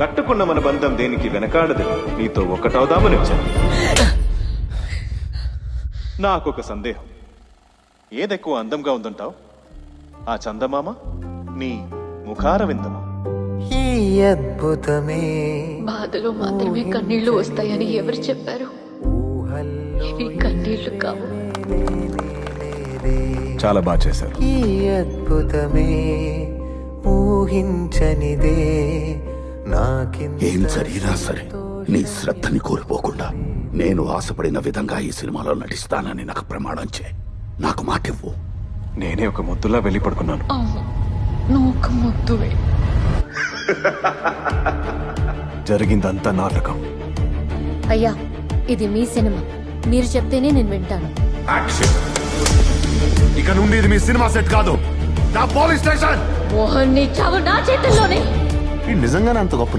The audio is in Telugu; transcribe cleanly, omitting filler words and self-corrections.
కట్టుకున్న మన బంధం దేనికి వెనకాడదు. నీతో ఒకటవుదామని వచ్చాను. నాకొక సందేహం. ఏదెక్కువ అందంగా ఉందంటావు? ఆ చందమామ, నీ ముఖార విందమా? ఈ అద్భుతమే బాధలో మాత్రమే కన్నీళ్లు వస్తాయని ఎవరు చెప్పారు? ఇవి కన్నీళ్లు కావు. చాలా బాగా చేశారు. ఈ అద్భుతమే ఊహించనిదే ఏం జరిగినా సరే నీ శ్రద్ధని కోల్పోకుండా నేను ఆశపడిన విధంగా ఈ సినిమాలో నటిస్తానని నాకు ప్రమాణం చే. నాకు మాటివ్వు. నేనే ఒక ముద్దులా వెళ్ళి పడుకున్నాను. అవును, నువ్వు ఒక ముద్దువే. జరిగిందంతా నాటకం. అయ్యా, ఇది మీ సినిమా, మీరు చెప్తేనే నేను వింటాను. ఇక నుండి ఇది మీ సినిమా సెట్ కాదు, నా పోలీస్ స్టేషన్. మోహన్ నీ చావు నా చేతుల్లోనే. నిజంగానే అంత గొప్ప